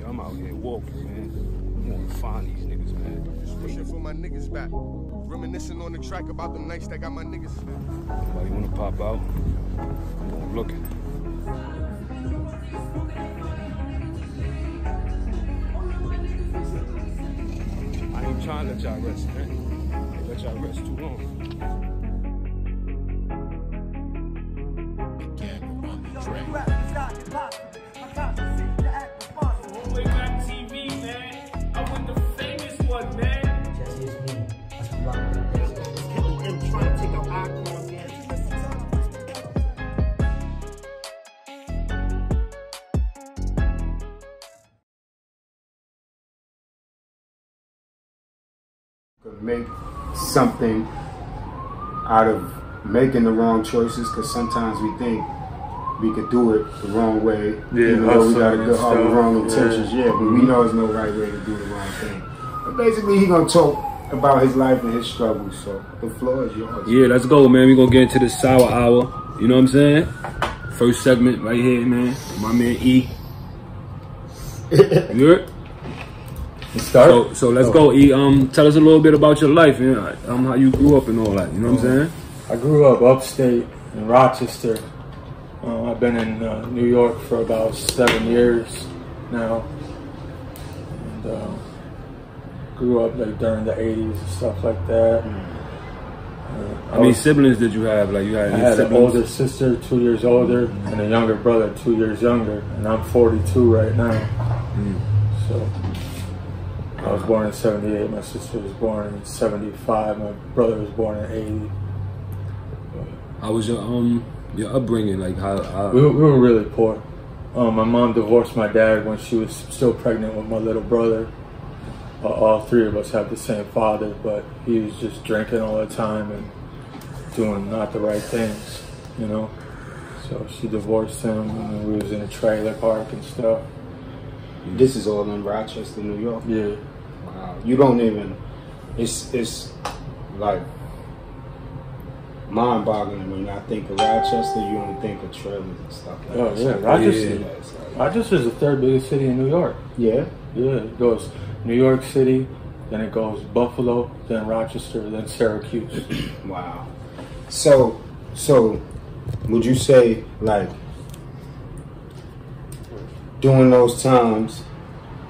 I'm out here walking, man. I want to find these niggas, man. Just wishing for my niggas back. Reminiscing on the track about them nights that got my niggas back. Nobody want to pop out? I'm looking. I ain't trying to let y'all rest, man. They let y'all rest too long. Could make something out of making the wrong choices, because sometimes we think we could do it the wrong way. Yeah, even though we got all the wrong intentions. Yeah, but we know there's no right way to do the wrong thing. But basically, he's gonna talk about his life and his struggles. So the floor is yours. Yeah, let's go, man. We're gonna get into this sour hour. You know what I'm saying? First segment right here, man. My man E. You heard? Start. So let's go, E. Tell us a little bit about your life, you know, how you grew up and all that. You know what I'm saying? I grew up upstate in Rochester. I've been in New York for about 7 years now, and grew up like during the '80s and stuff like that. How many siblings did you have? Like I had an older sister, 2 years older, and a younger brother, 2 years younger, and I'm 42 right now. So. I was born in '78. My sister was born in '75. My brother was born in '80. How was your upbringing? Like how? We were really poor. My mom divorced my dad when she was still pregnant with my little brother. All three of us have the same father, but he was just drinking all the time and doing not the right things, you know. So she divorced him, and we was in a trailer park and stuff. This is all in Rochester, New York? Yeah. Wow. You don't even, it's like mind-boggling when I think of Rochester, you only think of trailers and stuff like that. Oh, yeah. Rochester. Rochester's the third biggest city in New York. Yeah? Yeah. It goes New York City, then it goes Buffalo, then Rochester, then Syracuse. Wow. So would you say, like, during those times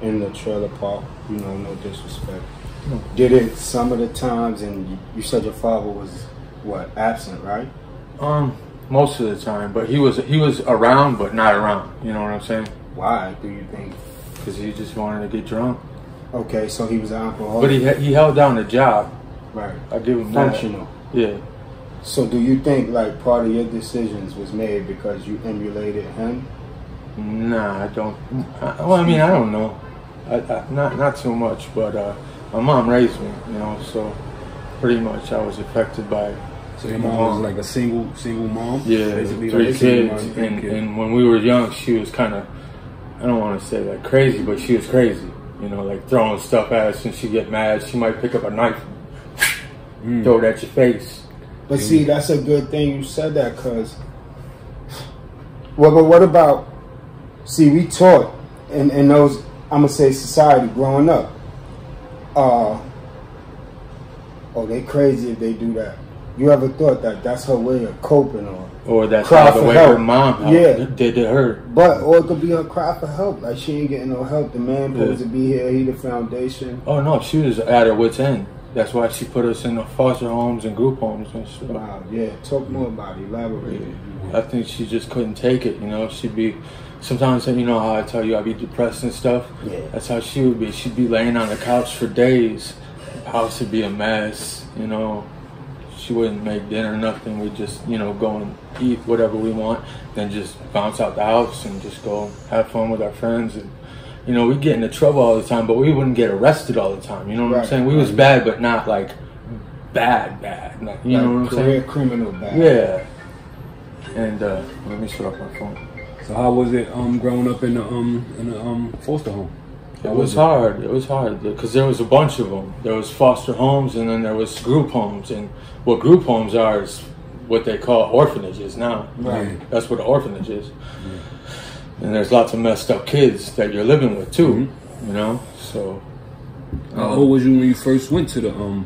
in the trailer park, you know, no disrespect, did it some of the times, and you said your father was, what, absent, right? Most of the time, but he was around, but not around. You know what I'm saying? Why do you think? Because he just wanted to get drunk. Okay, so he was an alcoholic. But he held down the job. Right. I give him functional. That. Yeah. So do you think like part of your decisions was made because you emulated him? Nah, I don't. Well, I mean, I don't know. Not too much, but my mom raised me, you know, so pretty much I was affected by. So your mom was like a single mom? Yeah, basically, three like kids, and when we were young, she was kind of, I don't want to say like crazy, but she was crazy. You know, like throwing stuff at us, and she'd get mad. She might pick up a knife, throw it at your face. But see, that's a good thing you said that, cause. Well, but what about? See, we taught in those, I'm gonna say, society growing up. Oh, they crazy if they do that. You ever thought that that's her way of coping, or that's the way her mom did to her? But or it could be her cry for help. Like she ain't getting no help. The man supposed to be here. He the foundation. Oh no, she was at her wit's end. That's why she put us in the foster homes and group homes and stuff. Wow, yeah. Talk more about it. Elaborate. I think she just couldn't take it. You know, she'd be. Sometimes, you know how I tell you I'd be depressed and stuff? Yeah. That's how she would be. She'd be laying on the couch for days. The house would be a mess, you know. She wouldn't make dinner, nothing. We'd just, you know, go and eat whatever we want, then just bounce out the house and just go have fun with our friends. And, you know, we'd get into trouble all the time, but we wouldn't get arrested all the time. You know what I'm saying? We was bad, but not like bad. Like, you know what I'm saying? Career criminal bad. Yeah. And let me shut off my phone. So how was it growing up in the foster home? It was hard. It was hard because there was a bunch of them. There was foster homes, and then there was group homes. And what group homes are is what they call orphanages now. Right. That's what an orphanage is. and there's lots of messed up kids that you're living with too. You know, so. How old was you when you first went to the My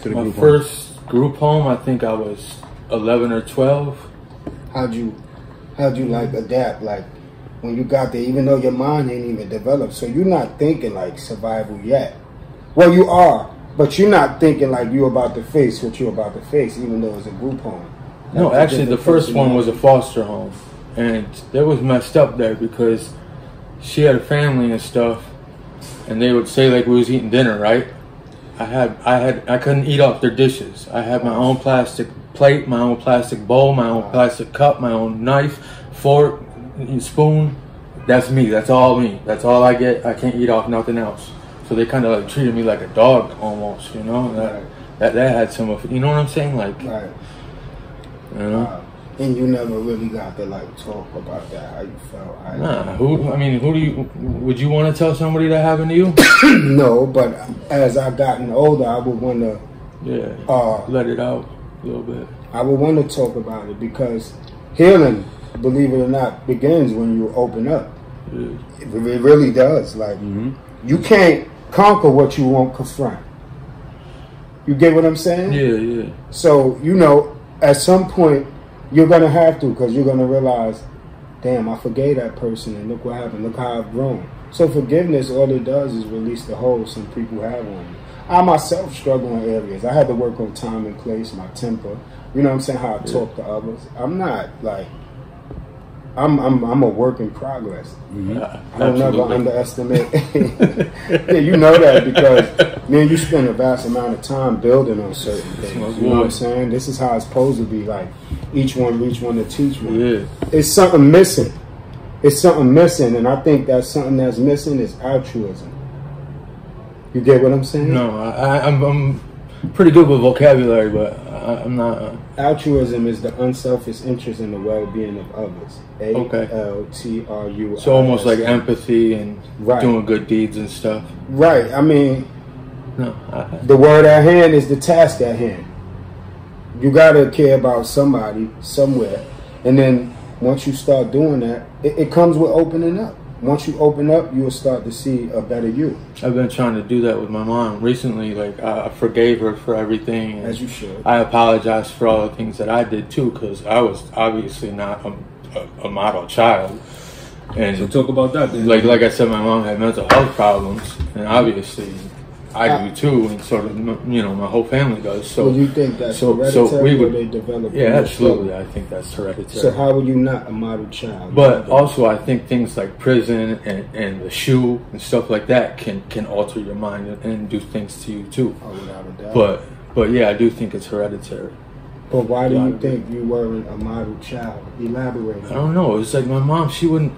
group home? first group home, I think I was 11 or 12. How'd you like adapt? Like when you got there, even though your mind ain't even developed, so you're not thinking like survival yet. Well, you are, but you're not thinking like you're about to face what you're about to face, even though it's a group home. No, That's a actually, the different first one was a foster home, and it was messed up there because she had a family and stuff, and they would say like we was eating dinner, right? I couldn't eat off their dishes. I had my own plastic plate, my own plastic bowl, my own plastic cup, my own knife, fork, spoon. That's me. That's all me. That's all I get. I can't eat off nothing else. So they kind of like treated me like a dog almost, you know. That had some of, you know what I'm saying, like. Right. You know? And you never really got to like talk about that, how you felt. Nah, would you want to tell somebody that happened to you? No, but as I gotten older, I would want to. Yeah. Let it out a little bit. I would want to talk about it because healing, believe it or not, begins when you open up. Yeah. It really does. Like you can't conquer what you won't confront. You get what I'm saying? Yeah. So you know, at some point. You're going to have to, because you're going to realize, damn, I forgave that person, and look what happened. Look how I've grown. So forgiveness, all it does is release the hold some people have on you. I myself struggle in areas. I had to work on time and place, my temper. You know what I'm saying? How I talk to others. I'm not like, I'm a work in progress. I don't never underestimate. Yeah, you know that because man, you spend a vast amount of time building on certain things. You know what I'm saying? This is how it's supposed to be. Like each one reach one to teach one. Yeah. It's something missing. It's something missing, and I think that something that's missing is altruism. You get what I'm saying? No, I'm pretty good with vocabulary, but I'm not. Altruism is the unselfish interest in the well-being of others. A-L-T-R-U. So almost like empathy and doing good deeds and stuff. Right. I mean, no, the word at hand is the task at hand. You gotta care about somebody somewhere, and then once you start doing that, it comes with opening up. Once you open up, you will start to see a better you. I've been trying to do that with my mom recently. Like I forgave her for everything. And as you should. I apologized for all the things that I did too, because I was obviously not a model child. And so talk about that then. Like I said, my mom had mental health problems, and obviously I do too, and sort of, you know, my whole family does. So well, you think that's hereditary, or they develop? Yeah, absolutely. I think that's hereditary. So how would you not a model child? But also, I think things like prison and the shoe and stuff like that can alter your mind and do things to you too. Oh, without a doubt. But yeah, I do think it's hereditary. But why do you think you weren't a model child? Elaborate. I don't know. It's like my mom. She wouldn't.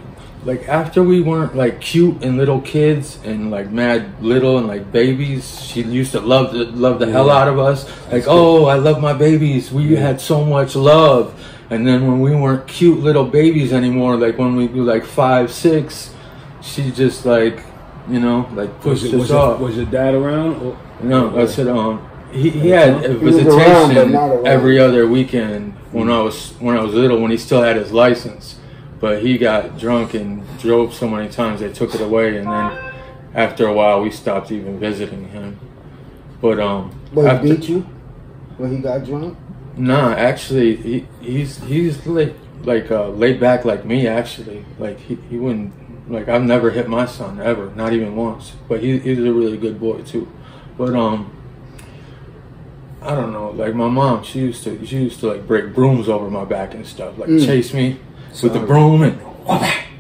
Like after we weren't like cute and little kids and like mad little and like babies, she used to love the hell out of us. Like, oh, I love my babies. We had so much love. And then when we weren't cute little babies anymore, like when we were like 5, 6, she just like, you know, like pushed us off. Was your dad around? Or? No, I said he had a visitation every other weekend when I was little, when he still had his license. But he got drunk and drove so many times they took it away, and then after a while we stopped even visiting him. But he beat you when he got drunk? Nah, actually he's like laid back like me. Actually, like he wouldn't, like I've never hit my son ever, not even once. But he's a really good boy too. But I don't know, like my mom, she used to like break brooms over my back and stuff, like chase me with the broom and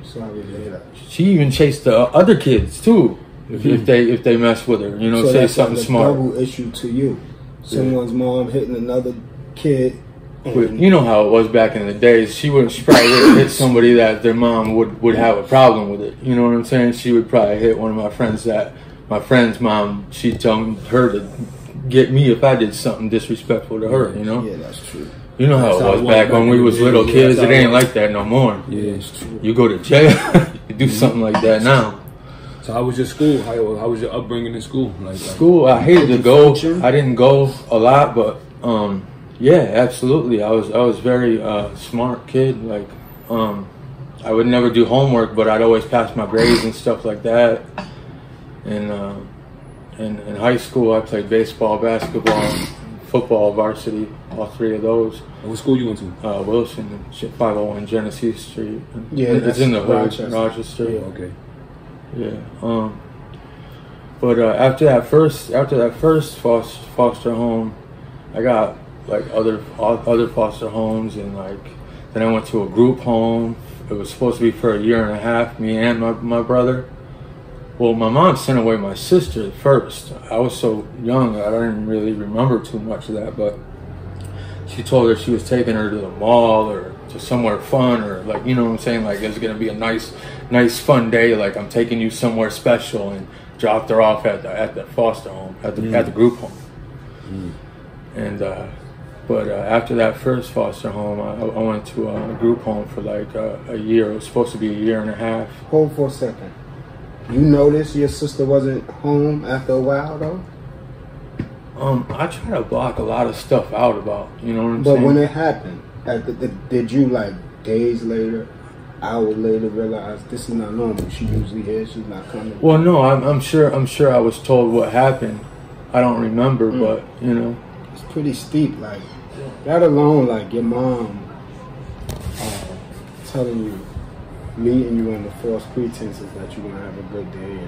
sorry to hear that. She even chased the other kids too, if they mess with her, you know, so say that's something like a smart. double issue to you. Someone's mom hitting another kid. But you know how it was back in the days. She probably would hit somebody that their mom would have a problem with it. You know what I'm saying? She would probably hit one of my friend's mom. She'd tell her to get me if I did something disrespectful to her. You know? Yeah, that's true. You know how it was back when we was little kids. It ain't like that no more. Yeah, it's true. You go to jail. You do something like that now. So how was your school? How was your upbringing in school? School, I hated to go. I didn't go a lot, but yeah, absolutely. I was very smart kid. Like I would never do homework, but I'd always pass my grades and stuff like that. And in high school, I played baseball, basketball, football, varsity, all three of those. What school you went to? Wilson, 501 Genesee Street. Yeah, it's in the hood, Rochester. Yeah. Okay. Yeah. But after that first foster home, I got like other foster homes, and like then I went to a group home. It was supposed to be for a year and a half, me and my brother. Well, my mom sent away my sister first. I was so young, I didn't really remember too much of that, but she told her she was taking her to the mall or to somewhere fun, or like, you know what I'm saying, like it's gonna be a nice fun day, like I'm taking you somewhere special, and dropped her off at the foster home, at the group home. And but after that first foster home, I went to a group home for like a year. It was supposed to be a year and a half. Hold for a second. You noticed your sister wasn't home after a while, though? I try to block a lot of stuff out about, you know what I'm saying? But when it happened, did you like days later, hours later realize this is not normal? She usually here, she's not coming. Well, no, I'm sure I was told what happened. I don't remember, but you know, it's pretty steep. Like that alone, like your mom telling you, meeting you under false pretenses that you're gonna have a good day,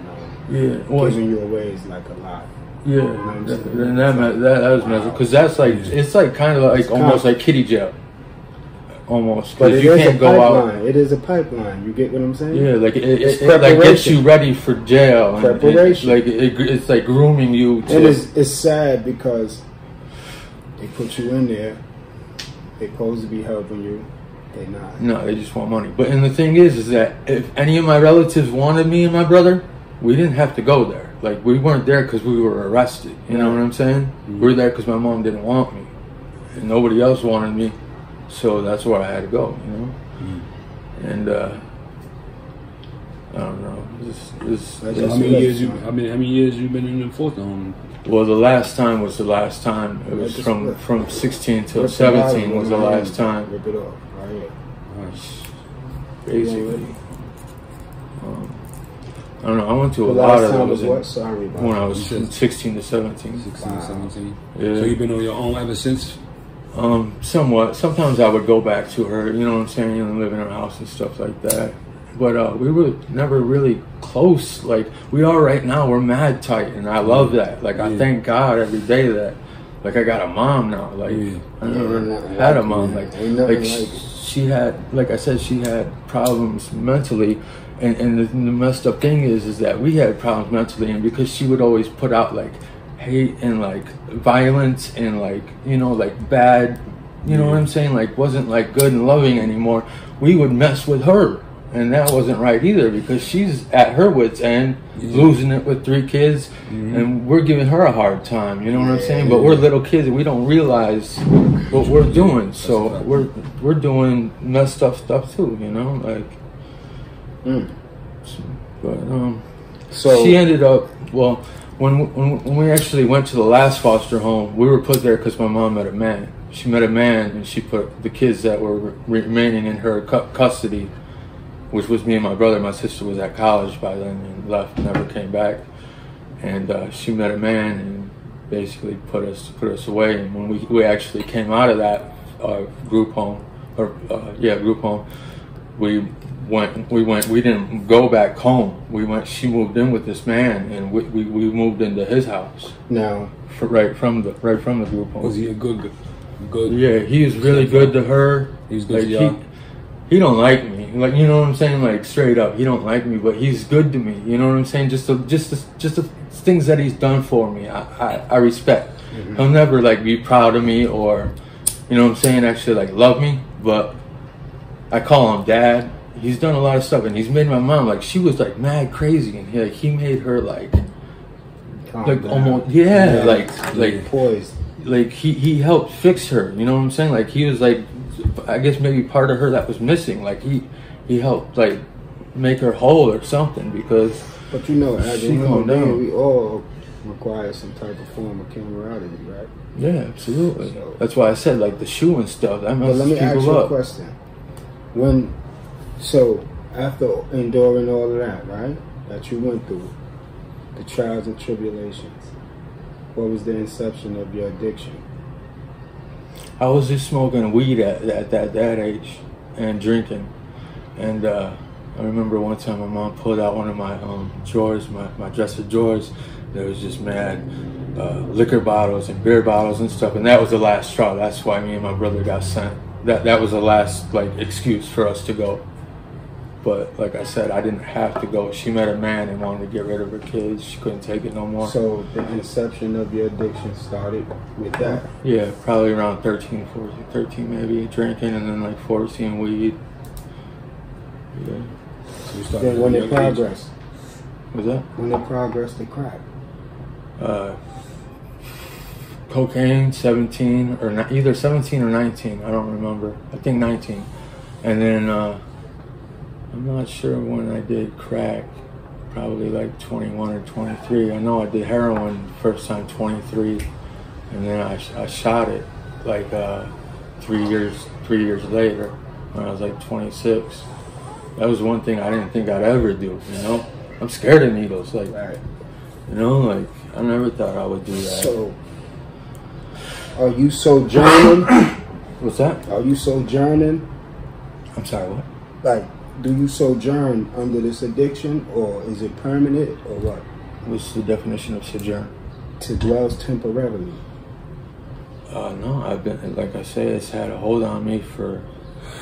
and giving you away is like a lot. Yeah, you know what I'm saying? and that was messy, because that's like it's like kind of like almost like kitty jail, almost. But it you is can't a go pipeline. out. It is a pipeline. You get what I'm saying? Yeah, like it preparation. like gets you ready for jail. Preparation. It's like grooming you. And it's sad because they put you in there. They're supposed to be helping you. They're not. No, they just want money. But and the thing is that if any of my relatives wanted me and my brother, we didn't have to go there. Like we weren't there because we were arrested. You know what I'm saying? We were there because my mom didn't want me, and nobody else wanted me, so that's where I had to go. You know, and I don't know. How many years you been in the foster home? Well, the last time was the last time. It was from 16 till 17 was the last time. Rip it off right here. Basically. I don't know. I went to a The lot last of time those was what? Sorry about when I that. was from 16 to 17. 16, 17. Yeah. So you've been on your own ever since? Somewhat. Sometimes I would go back to her, you know what I'm saying, and live in her house and stuff like that. But we were never really close. Like we are right now, we're mad tight, and I love that. Like I thank God every day that, like I got a mom now. Like I never had a mom. Like she had, like I said, she had problems mentally. And the messed up thing is that we had problems mentally, and because she would always put out like hate and like violence and like, you know, like bad, you know what I'm saying, like wasn't like good and loving anymore, we would mess with her, and that wasn't right either, because she's at her wit's end, losing it with 3 kids, and we're giving her a hard time, you know what I'm saying, but we're little kids and we don't realize what we're doing, so we're doing messed up stuff too, you know, like. But so she ended up, well, when we actually went to the last foster home, we were put there because my mom met a man. She met a man, and she put the kids that were remaining in her custody, which was me and my brother. My sister was at college by then and left, never came back. And she met a man and basically put us away. And when we actually came out of that group home, group home, we didn't go back home. She moved in with this man, and we moved into his house. Now, right from the group home. Was he a good? Yeah, he was really good to her. He's good to y'all? He don't like me, like, you know what I'm saying, like straight up. He don't like me, but he's good to me. You know what I'm saying? Just the things that he's done for me, I respect. He'll never like be proud of me or, you know what I'm saying, actually like love me, but I call him dad. He's done a lot of stuff, and he's made my mom, like, she was like mad crazy, and he made her like almost like poised. Like he helped fix her, you know what I'm saying? Like he was like, I guess maybe part of her that was missing. Like he helped like make her whole or something, because. But you know, as a human being, we all require some type of form of camaraderie, right? Yeah, absolutely. So, that's why I said like the shoe and stuff. That but let me ask you a question. When So after enduring all of that, right, that you went through, the trials and tribulations, what was the inception of your addiction? I was just smoking weed at that age and drinking. And I remember one time my mom pulled out one of my drawers, my dresser drawers. There was just mad liquor bottles and beer bottles and stuff. And that was the last straw. That's why me and my brother got sent. That was the last excuse for us to go. But like I said, I didn't have to go. She met a man and wanted to get rid of her kids. She couldn't take it no more. So the inception of your addiction started with that? Yeah, probably around 13 maybe, drinking, and then 14 weed. Yeah. So you started Then when at a it young age. progressed? What's that? When it progressed to crack? Cocaine, 17, or either 17 or 19, I don't remember. I think 19. And then I'm not sure when I did crack, probably 21 or 23. I know I did heroin first time 23, and then I shot it 3 years later when I was 26. That was one thing I didn't think I'd ever do, you know? I'm scared of needles, Right. you know, I never thought I would do that. So, are you sojourning? What's that? Are you sojourning? I'm sorry, what? Do you sojourn under this addiction, or is it permanent, or what? What's the definition of sojourn? To dwell temporarily. No, I've been, like I say, it's had a hold on me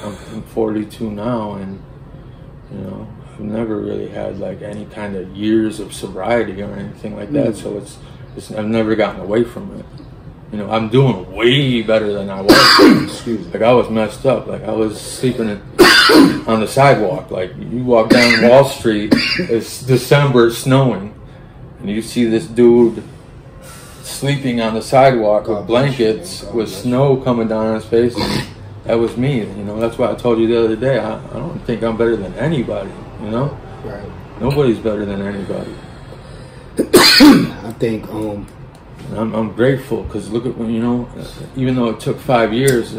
I'm 42 now, and, you know, I've never really had any kind of years of sobriety or anything like that, so I've never gotten away from it. You know, I'm doing way better than I was. Excuse me. I was messed up. I was sleeping on the sidewalk. You walk down Wall Street, it's December, snowing, and you see this dude sleeping on the sidewalk with blankets with snow coming down on his face. And that was me. You know, that's why I told you the other day, I don't think I'm better than anybody, you know? Right. Nobody's better than anybody. I think, I'm grateful because look at when, you know, even though it took 5 years,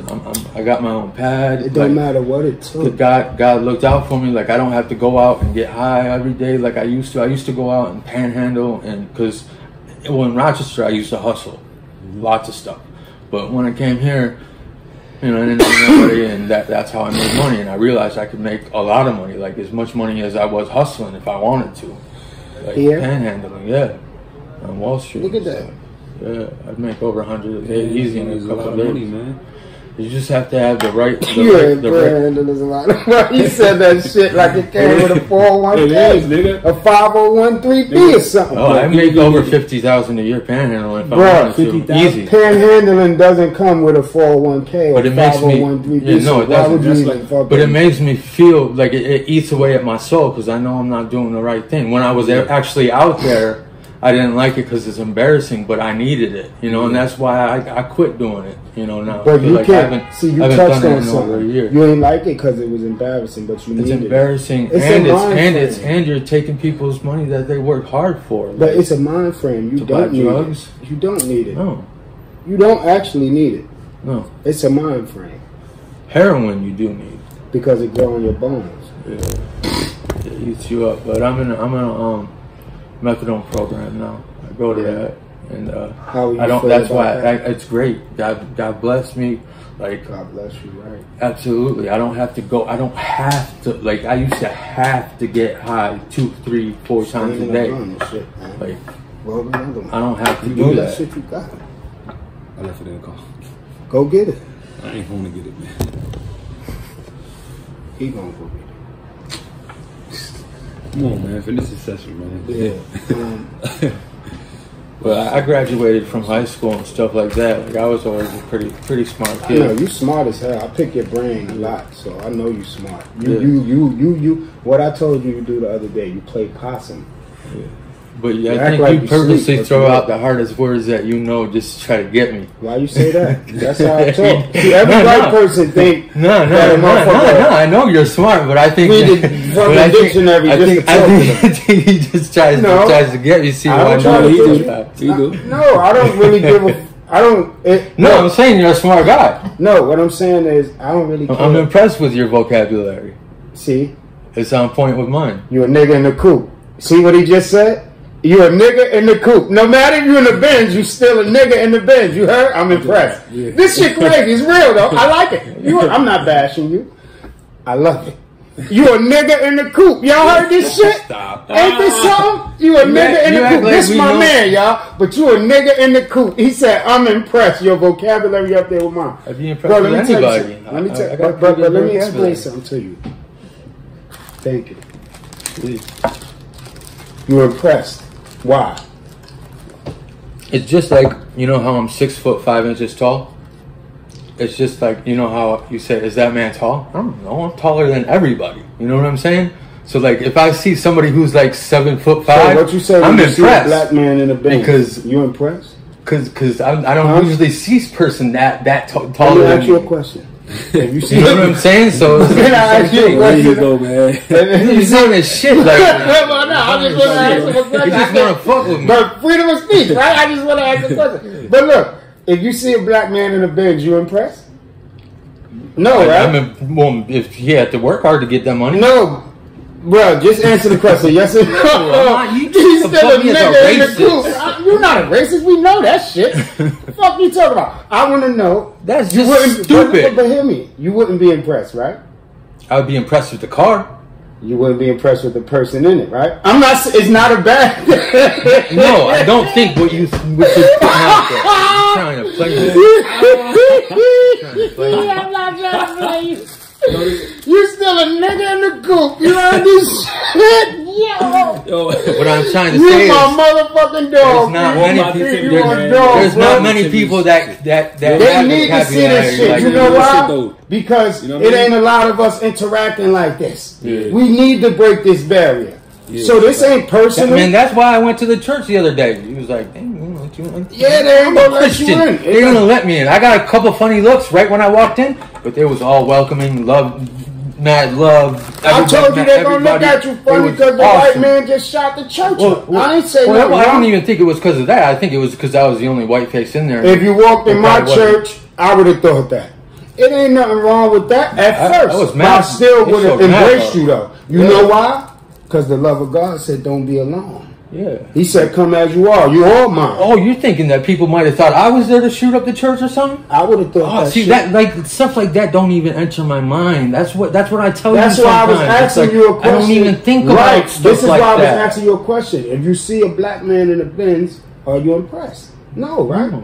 I got my own pad. it don't matter what it took. God looked out for me. I don't have to go out and get high every day like I used to. I used to go out and panhandle, and because in Rochester I used to hustle, lots of stuff. But when I came here, you know, I didn't know nobody, and that's how I made money. And I realized I could make a lot of money, as much money as I was hustling if I wanted to. Here? Panhandling, yeah, on Wall Street. Look at that. Yeah, I'd make over 100 a day easy in a There's a couple lot of of days. money, man. You just have to have the right. There's a lot of money. He said that shit like it came with a 401k, It is, nigga. a 501(c)(3) or something. Oh, I make over 50,000 a year panhandling if I Bruh, wanted to. 50,000? Easy. Panhandling doesn't come with a 401k or But it makes me- 501(c)(3). yeah, no, it Why doesn't. would you That's even like- fuck But with it makes me feel like it eats away at my soul because I know I'm not doing the right thing. When I was actually out there, I didn't like it because it's embarrassing, but I needed it, you know, and that's why I quit doing it, you know, now. But you I can't see. You I haven't touched done it on in over a something. year. You ain't like it because it was embarrassing, but you It's needed embarrassing, It's and a mind frame. and you're taking people's money that they work hard for. it. But it's a mind frame. You To buy don't need drugs? it. You don't need it. No, You don't actually need it. no. It's a mind frame Heroin you do need. because it grows on your bones. Yeah. It eats you up. But I'm in a methadone program now. I go to Yeah. that, and How you I don't. feel That's about why that? it's great. God bless me. God bless you, right? Absolutely. I don't have to go. I don't have to. I used to have to get high 2, 3, 4 times a Ain't day. no gun and shit, man. Roll another one. I don't have to You do know that. shit you got. I left it in the car. Go get it. I ain't home to get it, man. He gonna go get Come on, man. Finish the session, man. it. Yeah. But I graduated from high school and stuff like that. I was always a pretty smart I know kid. you smart as hell. I pick your brain a lot, so I know you smart. Yeah. You. What I told you to do the other day, you play possum. But You I act think like you you purposely sleep, but throw you out don't. the hardest words that you know just to try to get me. Why you say that? That's how I talk. See, every No, white no. person think No, that a motherfucker I know you're smart, but I think read it from but the I think- dictionary I just think, to talk to I think he just tries No. to get me. See I why don't try to he push do. you. He do. No, I don't really give a. I don't. No, I'm saying you're a smart guy. No, what I'm saying is I don't really care. I'm impressed with your vocabulary. See? It's on point with mine. You a nigga in the coop. See what he just said? You a nigga in the coop. No matter if you in the Benz, you still a nigga in the Benz. You heard? I'm impressed. Yeah. This shit crazy. It's real though. I like it. I'm not bashing you. I love it. You a nigga in the coop. Y'all heard this shit? Stop. Ain't this something? You a nigga in the coop. Like This my know. man, y'all. But you a nigga in the coop. He said, I'm impressed. Your vocabulary up there with mine. I'd be impressed Bro, with let me tell you anybody. something. Let me tell I got but pretty let good me explain vocabulary. something to you. Thank you. Please. You're impressed. Why? It's just like, you know how I'm 6'5" tall? It's just like, you know how you say, is that man tall? I don't know. I'm taller than everybody. You know what I'm saying? So like, if I see somebody who's like 7'5", So what you say I'm when you see a impressed. black man in a Benz? Because- you impressed? Cause I don't Huh? usually see this person that Let me taller than ask you a me. question. If you see You know what I'm saying? So it's Can I ask you a There you question? go, man. He's saying this shit like I just want to ask him a you question. just want to fuck with me. But freedom of speech, right? I just want to ask a question. But look, if you see a black man in a Benz, you impressed? No, right? Well, if he had to work hard to get that money. No. Bro, just answer the question. Yes or no? You He's just still a put me as a nigga in the racist. coop. You're not a racist. We know that shit. Fuck you talking about? I want to know. That's You just wouldn't- stupid. But hear me. You wouldn't be impressed, right? I would be impressed with the car. You wouldn't be impressed with the person in it, right? I'm not. It's not a bad. No, I don't think what you're putting out there. You're trying to play me. I'm not trying to play you. You still a nigga in the coop. You heard this shit? Yo. Yo, What I'm trying to You say my is motherfucking dog. there's not man. many people- You there's- my dog, there's bro. not many people that They have need to see this vocabulary shit. like You know you. Shit, why? though. Because You know what it I mean? ain't a lot of us interacting like this. Yeah. We need to break this barrier. Yeah. So this ain't personal. Man, that's why I went to the church the other day. He was like, "Hey, you want Yeah, they ain't I'm gonna a let you Christian. in. They're gonna let me in. I got a couple funny looks right when I walked in, but they was all welcoming, mad love. I told you they're gonna look everybody. at you It funny was because the white awesome. man just shot the church up. Well, I ain't say well, nothing I don't wrong. even think it was because of that. I think it was because I was the only white face in there. If you walked in It my probably wasn't. church, I would have thought that. It ain't nothing wrong with that at I first. was But mad. I still It would have showed mad embraced love. you though. You Yeah. know why? Because the love of God said, "Don't be alone." Yeah. He said, "Come as you are. You all mine." Oh, you're thinking that people might have thought I was there to shoot up the church or something? I would have thought Oh, that. see shit. that like stuff like that don't even enter my mind. That's what I tell That's you. why I was sometimes. It's asking like, you a question. I don't even think right. about stuff This is like why I was that. asking you a question. If you see a black man in a Benz, are you impressed? No, right? No.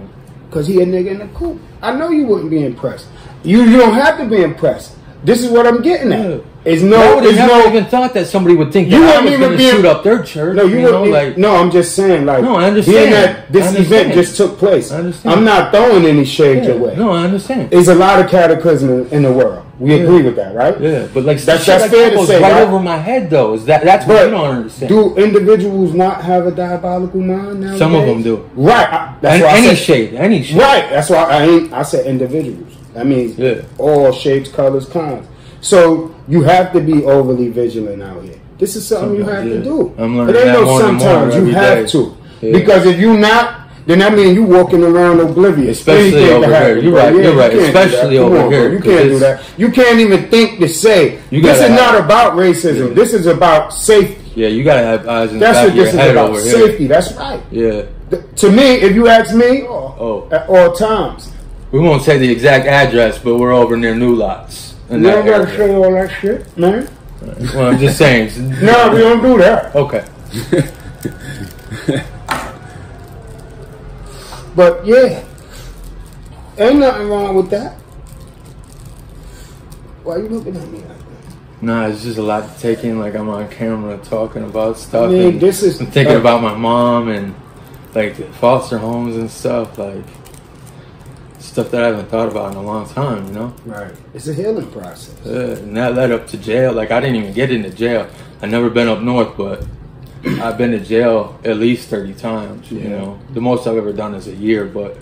Because he a nigga in the coop. I know you wouldn't be impressed. You don't have to be impressed. This is what I'm getting at. Yeah. It's I no. would It's have never no. even thought that somebody would think You that I wouldn't was even going to be- shoot up their church. No, you know, wouldn't. like No, I'm just saying. Like, No, I understand. being that this I understand. event just took place. I understand. I'm not throwing any shade yeah, your way. no, I understand. There's a lot of cataclysm in the world. We agree with that, right? Yeah, but like That's shit like fair that to goes say, right right? over my head though. Is that's what But you don't understand? do individuals not have a diabolical mind nowadays? Some of them do. Right. That's And why I any said, shade, any shade. Right. That's why I said individuals. That means Yeah. all shapes, colors, kinds. So you have to be overly vigilant out here. This is something you have Yeah. to do. I'm learning it ain't that no more and more sometimes. You every have day. to. Yeah. Because if you not, then that means you walking around oblivious. Especially Anything can over happen, here. You're bro. right, Yeah, you're right. you can't do Especially that. Come over on, here, bro. You 'cause can't do it's- that. You can't even think to say. You This gotta is not have- about racism. Yeah. This is about safety. Yeah, you gotta have eyes in the That's back what of your this is head about. over here. Safety. That's right. Yeah. To me, if you ask me, Oh. at all times. We won't say the exact address, but we're over near New Lots. You In don't that gotta area. say all that shit, man. Well, I'm just saying. No, we don't do that. Okay. But yeah, ain't nothing wrong with that. Why you looking at me like that? Nah, it's just a lot to take in. Like I'm on camera talking about stuff. I mean, and this is- I'm thinking about my mom and like the foster homes and stuff. Like stuff that I haven't thought about in a long time. You know. Right. It's a healing process. And that led up to jail. Like I didn't even get into jail. I never been up north, but I've been to jail at least 30 times. You know, the most I've ever done is a year, but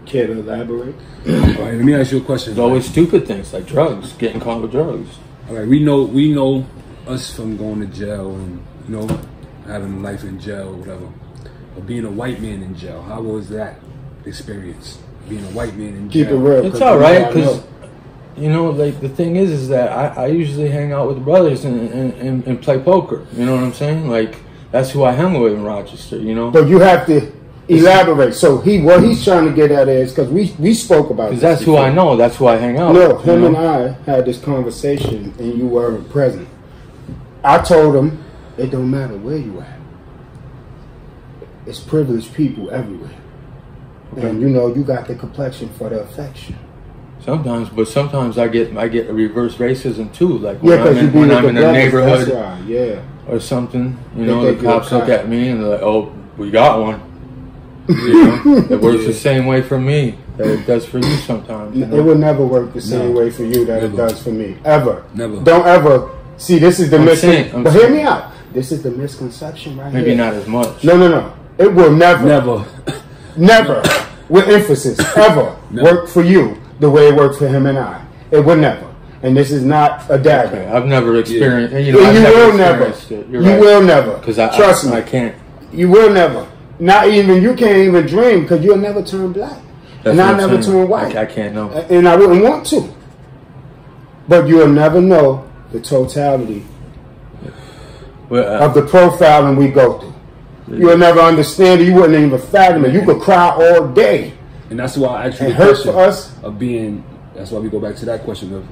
Care to elaborate? All right, let me ask you a question. it's always stupid things like drugs, getting caught with drugs. All right, we know us from going to jail and having life in jail or whatever. But being a white man in jail, how was that experience? Being a white man in jail. Keep it real. It's 'cause all you right gotta because know. you know, like the thing is that I usually hang out with brothers and play poker. You know what I'm saying? Like that's who I hang with in Rochester. You know. But you have to elaborate. So what he's trying to get at is because we spoke about. Because that's who I know. That's who I hang out No, with. him and I had this conversation, and you weren't present. I told him it don't matter where you at. It's privileged people everywhere, and you know you got the complexion for the affection. Sometimes I get a reverse racism too. Like Yeah, when I'm in a neighborhood that's right, yeah, or something, you They know, think the you're a cops look cop. at me and they're like, "Oh, we got one." You know, it works the same way for me that it does for you sometimes. You It know? will never work the same No. way for you that it Never. does for me. Ever. Never. Don't ever see. This is the I'm misconception. But saying- hear me out. This is the misconception right Maybe here. not as much. No. It will Never. never, with emphasis, ever Never. work for you the way it worked for him and I. It would never. And this is not a dagger. Okay, I've never experienced. And You know, I've you never will never. experienced it. You're You right. will never. Because Trust me. I can't. You will never. Not even, you can't even dream because you'll never turn black. That's And what I I'm never saying. turn white. I can't know. And I wouldn't want to. But you'll never know the totality But, of the profiling we go through. You'll never understand it. You wouldn't even fathom it. You could cry all day. And that's why I actually It hurts for us. of being. That's why we go back to that question of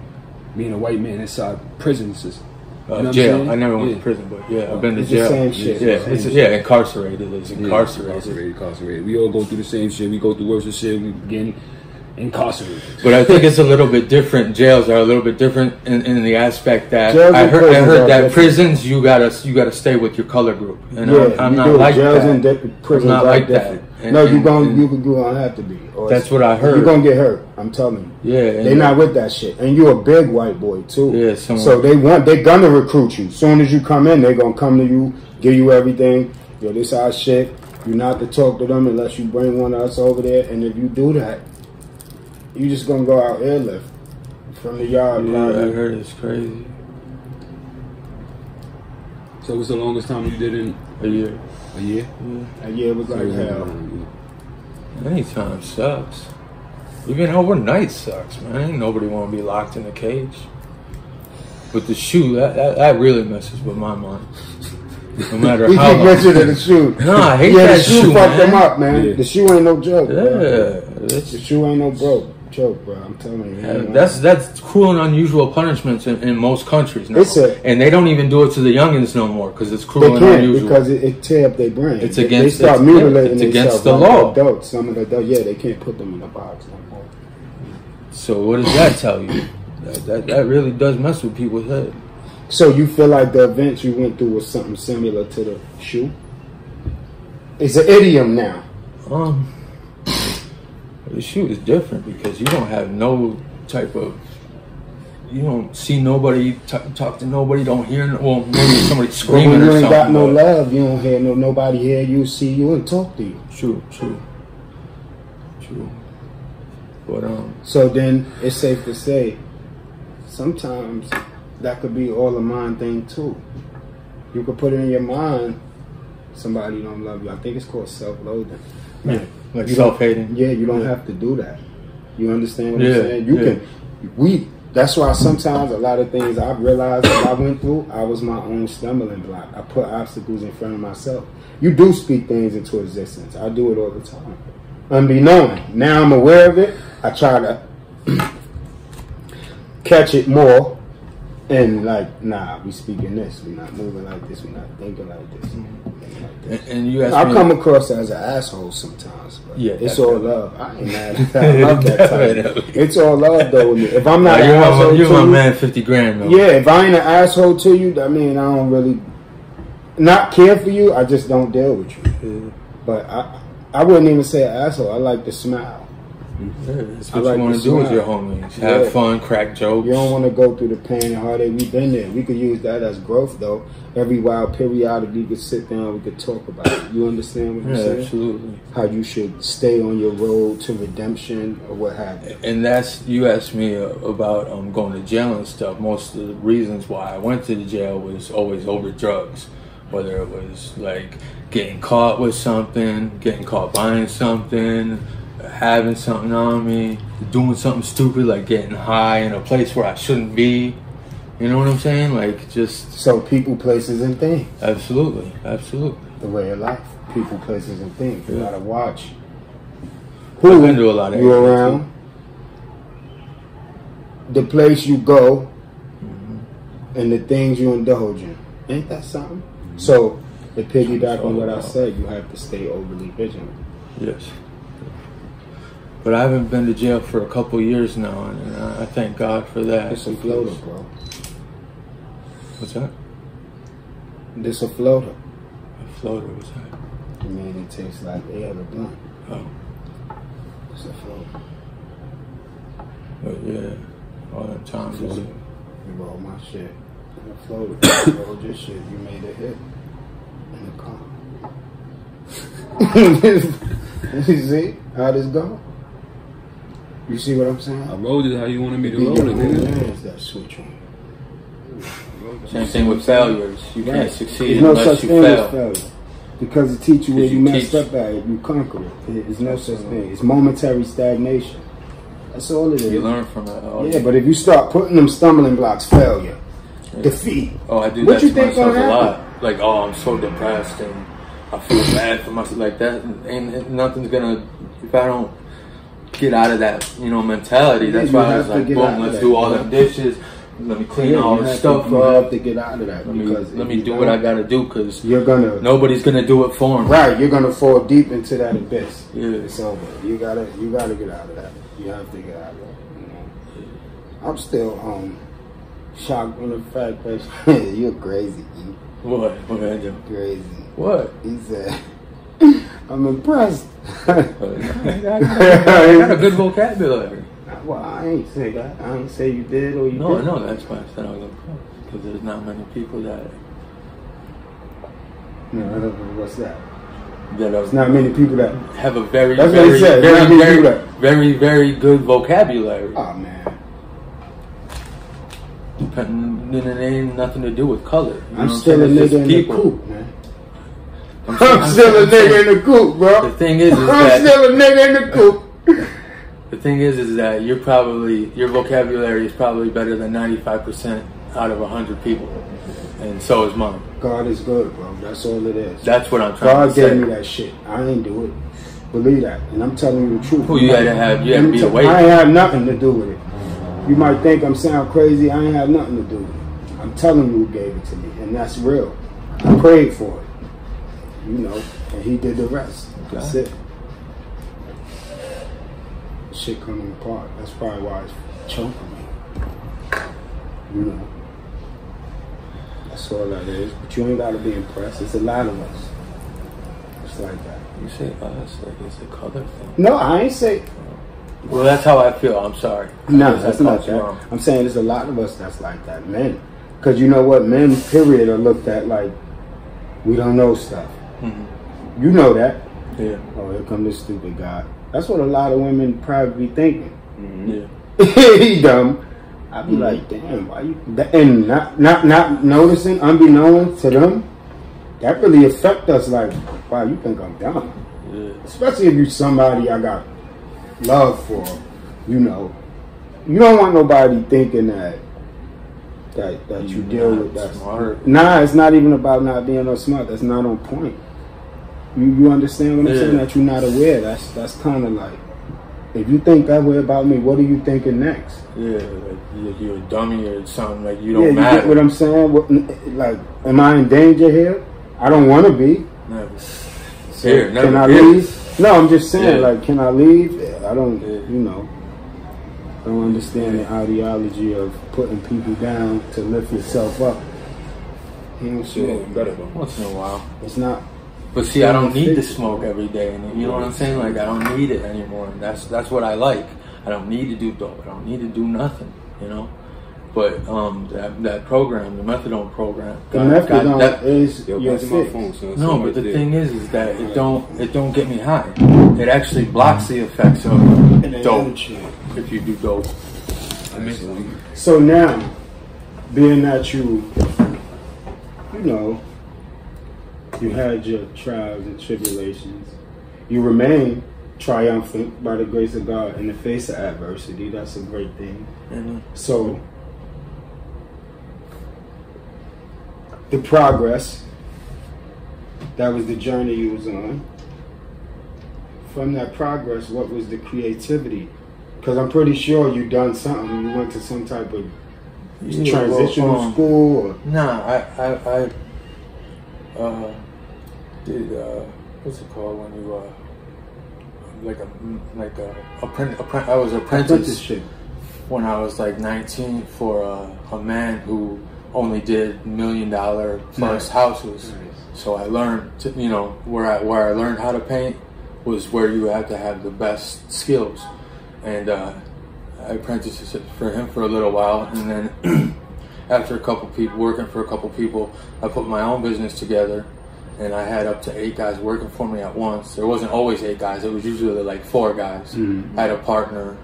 being a white man inside prison system. You know what I'm jail. saying? I never went Yeah. to prison, but yeah, I've been to It's the jail. same shit. Yeah, Same it's shit. incarcerated. It's Yeah, incarcerated. incarcerated. We all go through the same shit. We go through worse shit. We getting incarcerated. But I think it's a little bit different. Jails are a little bit different in the aspect that Jails I and heard prisons are that different. prisons you gotta stay with your color group, and I'm you not do. like Jails that. and prisons I'm not are like different. that. No, you're And- gonna have to be. Or That's it's- what I heard. You're gonna get hurt. I'm telling you. Yeah, and- They're not with that shit. And you're a big white boy too. Yeah, So they're gonna recruit you. Soon as you come in, they're gonna come to you, give you everything. Yo, this our shit. You're not to talk to them unless you bring one of us over there. And if you do that, you just gonna go out airlift from the yard. Yeah, I probably. heard it's crazy. So what's the longest time you did in A year. a year? A year was like hell. Anytime sucks. Even overnight sucks, man. Ain't nobody want to be locked in a cage. With the shoe, that really messes with my mind. No matter We how keep long. mentioning the shoe. No, I hate yeah, that the shoe shoe, fucked man. them up, man. Yeah. The shoe ain't no joke. Yeah, Bro. it's- The shoe ain't no joke, bro. I'm telling you. man. that's cruel and unusual punishments in most countries now. And they don't even do it to the youngins no more because it's they cruel and can't unusual. because it tear up their brain. It's They against- start it's- mutilating it's themselves against the like law. Adults, some of the adults, yeah, they can't put them in a box no more. So what does that tell you? That really does mess with people's head. So you feel like the events you went through was something similar to the shoe? It's an idiom now. The shoe is different because you don't have no type of. You don't see nobody, talk to nobody, don't hear. Well, maybe somebody But screaming when you or ain't something. got no but- love, you don't hear nobody hear you, see you, and talk to you. True. But So then it's safe to say, sometimes that could be all a mind thing too. You could put it in your mind, somebody don't love you. I think it's called self-loathing. yeah, like You don't- self-hating. Yeah, you don't have to do that. You understand what Yeah, I'm saying? You yeah. can. That's why sometimes a lot of things I've realized that I went through, I was my own stumbling block. I put obstacles in front of myself. You do speak things into existence. I do it all the time. Unbeknown. Now I'm aware of it. I try to catch it more and like, nah, we speaking this. We not moving like this. We not thinking like this. And you asked I me. come across as an asshole sometimes, but Yeah, it's all definitely. love. I ain't mad at that. I love that type. Definitely. It's all love though. with me. If I'm not Nah, an asshole you're to my you, man, 50 grand though. yeah. If I ain't an asshole to you, I mean I don't really not care for you. I just don't deal with you. But I wouldn't even say an asshole. I like to smile. Yeah, that's I what like you want to to do with smile. your homies. Have Yeah. fun, crack jokes. You don't want to go through the pain and heartache. We've been there. We could use that as growth though. Every while periodically we could sit down. We could talk about it. You understand what I'm Yeah, saying? absolutely. How you should stay on your road to redemption or what have you. And that's, you asked me about going to jail and stuff. Most of the reasons why I went to the jail was always over drugs. Whether it was like getting caught with something, getting caught buying something, having something on me, doing something stupid like getting high in a place where I shouldn't be. You know what I'm saying? Like just So people, places, and things. absolutely. The way of life. People, places, and things. You Yeah. gotta watch I've been to a lot of you areas, around, the place you go, and the things you indulge in. Ain't that something? So, to piggyback on what I said, you have to stay overly vigilant. Yes. But I haven't been to jail for a couple years now, and I thank God for that. It's a floater, bro. What's that? This a floater. A floater, what's that? I mean, it tastes like air to blunt. Oh, It's a floater. but yeah, all that time was You roll my shit in a floater. You rolled your shit. You made a hit in the car. You see how this go? You see what I'm saying? I rolled it how you wanted me to roll it, nigga. That switch on. same thing with failures. You can't Right. succeed There's no unless such you thing fail. as failure. Because it teaches you where Because you you messed teach. up at, you conquer it. There's no such thing. It's momentary stagnation. That's all it is. You learn from it. Oh, Yeah, but if you start putting them stumbling blocks, failure, defeat. Oh, I do What that you to think myself gonna a lot. happen? Like, oh, I'm so depressed and I feel bad for myself. Like that, ain't nothing's gonna. If I don't get out of that, mentality. That's Yeah, you why I have was to like, get boom, out of let's that, do all bro. them dishes. Let me clean Yeah, all you this have stuff you have up. to get out of that Let if me you do what don't, I gotta do because You're gonna nobody's gonna do it for me. right. You're gonna fall deep into that abyss. Yeah. It's over. You gotta get out of that. You have to get out of that. I'm still shocked on the fact that you're crazy. E. What? What did I do? Crazy. What? He said, "I'm impressed." I got a good vocabulary. Well, I ain't say that. I ain't say you did or you No, didn't. no, that's why I said I was impressed because there's not many people that No, I don't know what's that. are It's not many people that. have a very, That's what he very, said. very, Not many very, people that- very, very good vocabulary. Oh man, And it ain't nothing to do with color. You know I'm what still a saying? It's nigga just in the people. coop, man. I'm still a saying- nigga in the coop, bro. The thing is I'm that still a nigga in the coop. the thing is that your vocabulary is probably better than 95% out of 100 people, and so is mine. God is good, bro. That's all it is. That's what I'm trying God to say. gave me that shit. I ain't do it. Believe that, and I'm telling you the truth. Well, you had to be awake. I ain't have nothing to do with it. You might think I'm sound crazy. I ain't have nothing to do with it. I'm telling you who gave it to me, and that's real. I prayed for it, and He did the rest. That's it. Shit coming apart. That's probably why it's choking me. That's all that is. But you ain't gotta be impressed. It's a lot of us. It's like that. You say us like it's a color thing. No, I ain't say. Well, that's how I feel. I'm sorry. No, Because that's I not thought you that. wrong. I'm saying there's a lot of us that's like that, men. Because you know what, men, period, are looked at like we don't know stuff. Mhm. You know that. Yeah. Oh, here come this stupid guy. That's what a lot of women probably be thinking. Yeah. He dumb. I'd be like, damn, why you? And not noticing, unbeknownst to them, that really affect us. Like, wow, you think I'm dumb? Yeah. Especially if you somebody I got love for, you don't want nobody thinking that you deal not with that. smart. Nah, it's not even about not being no smart. That's not on point. You understand what I'm saying? That you're not aware. That's kind of like, if you think that way about me, what are you thinking next? Yeah, like you're a dummy or something. Like you Yeah, don't you matter. get what I'm saying? Like, am I in danger here? I don't want to be. Never. So Here, never. can I Here. leave? No, I'm just saying, Yeah. like, can I leave? I don't, Yeah. don't understand the ideology of putting people down to lift yourself up. You know, Shit, you better go. Once in a while. it's not. But see, I don't need to smoke every day, and you know what I'm saying? Like I don't need it anymore. And that's what I like. I don't need to do dope. I don't need to do nothing, But that program, the methadone program, The methadone is Yo, your pass me my fix. phone, son. No, Somebody but the there. thing is that it don't get me high. It actually blocks the effects of dope if you do dope. So now, being that you had your trials and tribulations, you remain triumphant by the grace of God in the face of adversity. That's a great thing. Mm-hmm. So the progress, that was the journey you was on. From that progress, what was the creativity? Because I'm pretty sure you done something. You went to some type of transitional school? Or? Nah, I did, what's it called when you, I was apprenticeship when I was like 19 for a man who only did $1 million plus houses. Nice. So I learned, where I learned how to paint was where you had to have the best skills. And I apprenticed for him for a little while, and then after working for a couple people, I put my own business together, and I had up to 8 guys working for me at once. There wasn't always 8 guys; it was usually like 4 guys. Mm-hmm. I had a partner.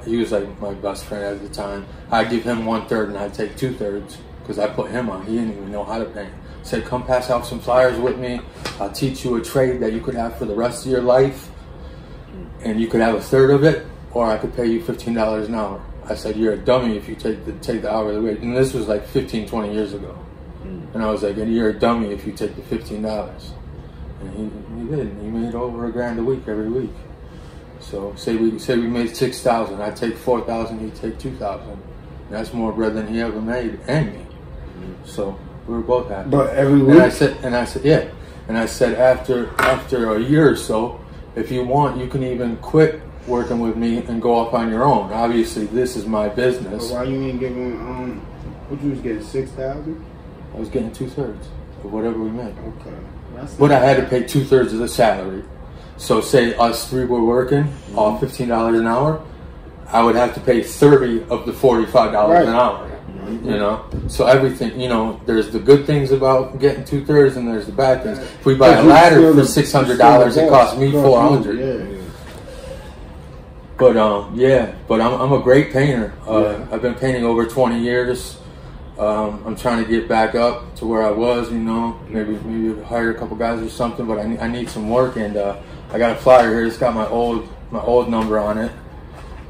He was like my best friend at the time. I'd give him 1/3, and I'd take 2/3 because I put him on. He didn't even know how to paint. I said, "Come pass out some flyers with me. I'll teach you a trade that you could have for the rest of your life, and you could have 1/3 of it, or I could pay you $15 an hour." I said, "You're a dummy if you take the hourly wage." And this was like 15, 20 years ago. And I was like, "You're a dummy if you take the $15. And he did. He made over $1,000 a week every week. So say we made $6,000. I take $4,000. He take $2,000. That's more bread than he ever made, and me. So we were both happy. But every week. And I said, yeah. And I said, after a year or so, if you want, you can even quit working with me and go off on your own. Obviously, this is my business. But why you ain't giving? What you was getting, 6,000? I was getting 2/3 of whatever we made. Okay. But I had to pay 2/3 of the salary. So say us 3 were working, all $15 an hour, I would have to pay 30 of the $45 an hour. Mm-hmm. So everything, there's the good things about getting 2/3, and there's the bad things. If we buy a ladder for $600, it costs me $400. Yeah. But I'm a great painter. I've been painting over 20 years. I'm trying to get back up to where I was, maybe hire a couple guys or something. But I need some work, and I got a flyer here. It's got my old number on it.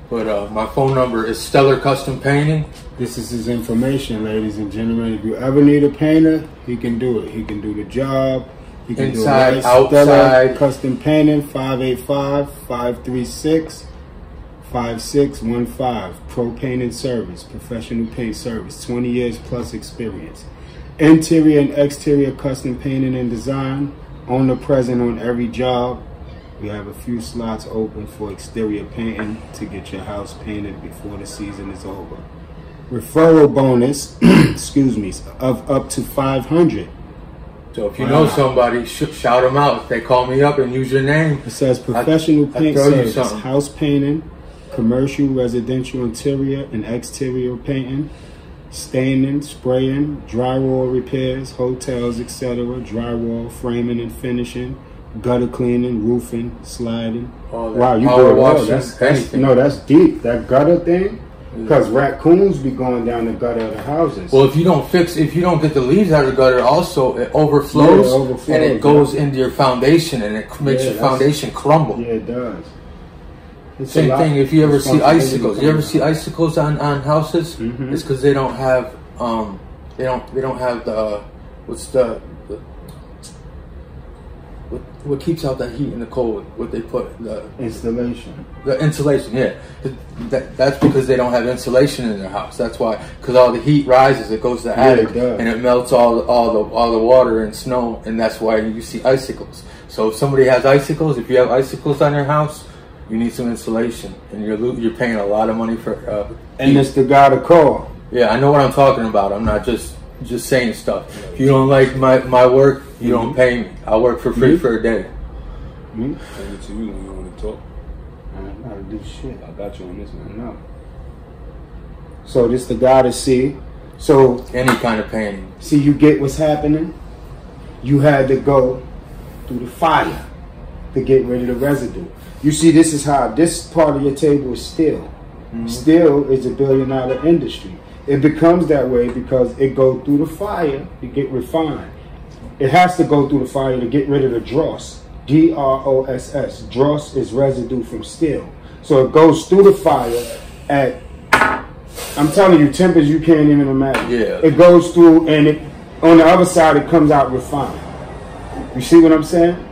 But my phone number is Stellar Custom Painting. This is his information, ladies and gentlemen. If you ever need a painter, he can do it. He can do the job. He can inside, do it. outside. Stellar Custom Painting, 585-536-5615. Pro Painting Service, professional paint service, 20 years plus experience. Interior and exterior custom painting and design. Owner present on every job. We have a few slots open for exterior painting to get your house painted before the season is over. Referral bonus, of up to 500. So if you know somebody, shout them out. If they call me up and use your name. It says professional paint service, house painting, commercial, residential interior and exterior painting, staining, spraying, drywall repairs, hotels, etc., drywall, framing and finishing, gutter cleaning, roofing, sliding. Wow, you do it all. That's deep. That gutter thing, because raccoons be going down the gutter of the houses. Well, if you don't get the leaves out of the gutter, also it overflows, and it goes into your foundation, and it makes your foundation crumble. Yeah, it does. Same thing. If you ever see icicles, icicles on houses? Mm-hmm. It's because they don't have they don't have the what keeps out that heat and the cold? What they put the insulation. The insulation, yeah. That's because they don't have insulation in their house. That's why, because all the heat rises, it goes to the attic, and it melts all the water and snow, and that's why you see icicles. So if somebody has icicles, if you have icicles on your house, you need some insulation, and you're paying a lot of money for. And it's the guy to call. Yeah, I know what I'm talking about. I'm not just saying stuff. If you don't like my work, you don't pay me. I work for free for a day. Send it to you when you want to talk. I gotta do shit. I got you on this one. No. So this the guy to see. So any kind of painting. See, you get what's happening. You had to go through the fire to get rid of the residue. You see, this is how this part of your table is steel. Mm-hmm. Steel is $1 billion industry. It becomes that way because it goes through the fire to get refined. It has to go through the fire to get rid of the dross. Dross. Dross is residue from steel. So it goes through the fire at, I'm telling you, tempers you can't even imagine. Yeah. It goes through, and it on the other side it comes out refined. You see what I'm saying?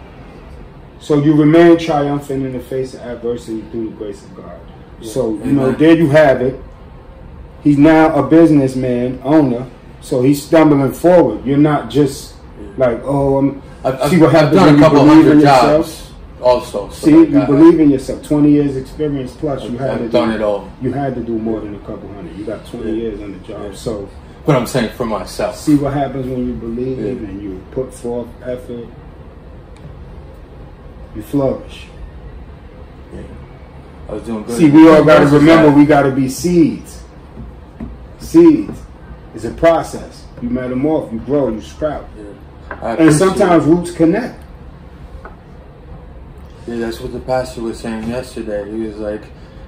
So you remain triumphant in the face of adversity through the grace of God. Yeah. So, you know, there you have it. He's now a businessman, owner, so he's stumbling forward. You're not just like, oh, see what happens done when a you couple believe in hundred yourself. jobs also. See, like you believe in yourself. 20 years experience plus, you had to done it all. You had to do more than a couple hundred. You got 20 years on the job. Yeah. So, But I'm saying for myself. see what happens when you believe Yeah. and you put forth effort. You flourish. Yeah. I was doing good. See, we all got to remember we got to be seeds. Seeds is a process. You metamorph, you grow, you sprout. Yeah. And sometimes roots connect. Yeah, that's what the pastor was saying yesterday. He was like,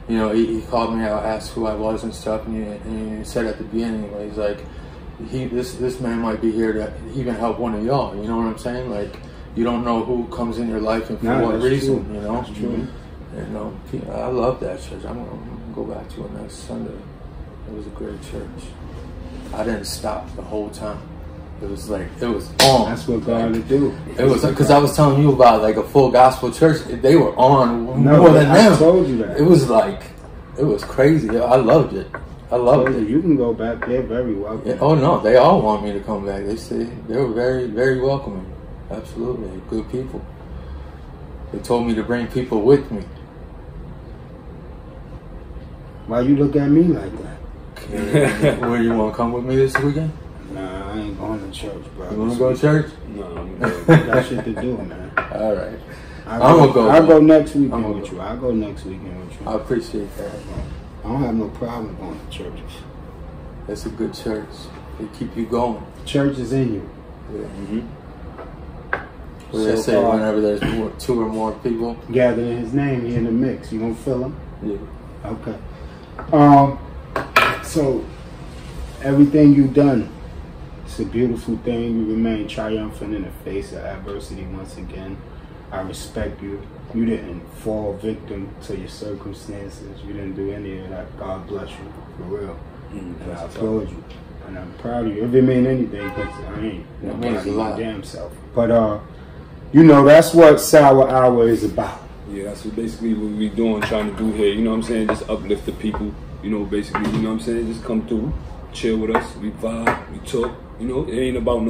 you know, he called me out, asked who I was and stuff, and he said at the beginning, he's like, this man might be here to even help one of y'all. You know what I'm saying? Like, you don't know who comes in your life and for what reason. True. You know, That's true. And I love that church. I'm gonna go back to it next Sunday. It was a great church. I didn't stop the whole time. It was like, it was on. That's what God will do. It was because I was telling you about like a full gospel church. They were on No, more than I them. told you that. It was like, it was crazy. I loved it. I loved it. You can go back there, very welcome. Yeah, oh no, they all want me to come back. They say they were very, very welcoming. Absolutely, good people. They told me to bring people with me. Why you look at me like that? Where you want to come with me this weekend? Nah, I ain't going to church, bro. You want to go to church? No, I'm Got shit to do, man. All right. I'll gonna go, I'll man. go next weekend I'm gonna with go. you. I'll go next weekend with you. I appreciate that. I don't have no problem going to churches. That's a good church. They keep you going. Church is in you. What they say, whenever there's two or more people. Gathered in his name, he in the mix. You gonna feel him? Yeah. Okay. So everything you've done, it's a beautiful thing. You remain triumphant in the face of adversity once again. I respect you. You didn't fall victim to your circumstances. You didn't do any of that. God bless you, for real. And I applaud you. And I'm proud of you. If it mean anything, because I ain't. It means a lot. Damn self. But you know, that's what Sour Hour is about. Yeah, that's what basically what we doing, trying to do here. You know what I'm saying? Just uplift the people. You know, basically, you know what I'm saying? Just come through, chill with us, we vibe, we talk. You know, it ain't about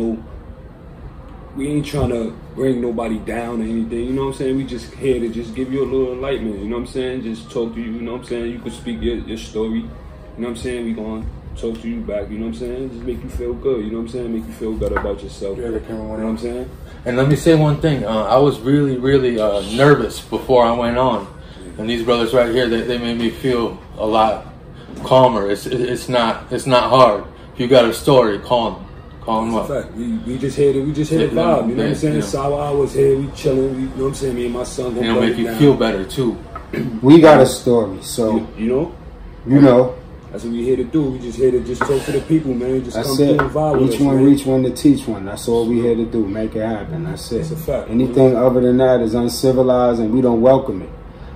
we ain't trying to bring nobody down or anything. You know what I'm saying? We just here to just give you a little enlightenment. You know what I'm saying? Just talk to you. You know what I'm saying? You can speak your story. You know what I'm saying? We gonna talk to you back. You know what I'm saying? Just make you feel good. You know what I'm saying? Make you feel better about yourself. Yeah, You know what I'm saying? And let me say one thing. I was really, really nervous before I went on. And these brothers right here, they made me feel a lot calmer. It's not hard. If you got a story, call them. Call them up. That's a fact. We just here to vibe. You know what I'm saying? Sour Hours here. We chilling. You know what I'm saying? Me and my son. It'll make you feel better too. We got a story, so you know. That's what we here to do. We just here to just talk to the people, man. Just that's come through it. and vibe with us, Each one man. reach one to teach one. That's all we here to do. Make it happen. That's it. That's a fact. Anything other than that is uncivilized, and we don't welcome it.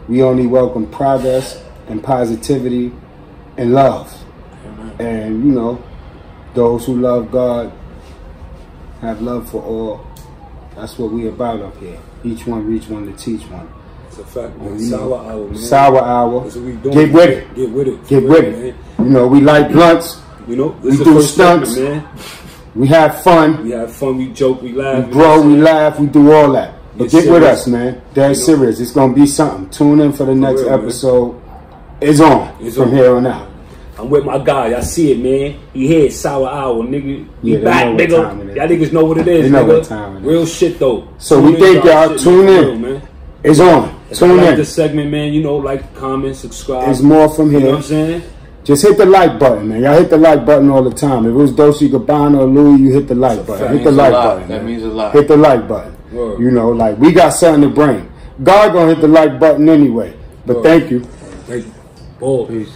We only welcome progress and positivity and love. And you know, those who love God have love for all. That's what we about up here. Each one reach one to teach one. It's a fact, man. You know, Sour Hour, man. Sour Hour. That's what we doing. Get with it. Get with it. Get with it. Man. You know, we light blunts. You know, We this is do the first stunts. segment, man. We have fun. We have fun. We joke. We laugh. We grow. We laugh. We do all that. But Get get with serious. us, man. Dead serious. It's gonna be something. Tune in for the next real, man. episode. It's on It's from on. here on out. I'm with my guy. Y'all see it, man. He here, Sour Hour, nigga. We Yeah, they back, know what time nigga. it is. Y'all niggas know what it is, They know nigga. what time it is. Real shit, though. So we Tune think in to our y'all shit, tune man. in. Real, man. It's on. If Tune you like in. this segment, man, you know, like, comment, subscribe. There's more from You know here. what I'm saying? Just hit the like button, man. Y'all hit the like button all the time. If it was Dolce Gabbana or Louis, you hit the like button. fact. Hit the Means a like lot. button. That man. means a lot. Hit the like button. Word. You know, like we got something to bring. God gonna hit the like button anyway. But Word. thank you. Thank you. Ball. Peace.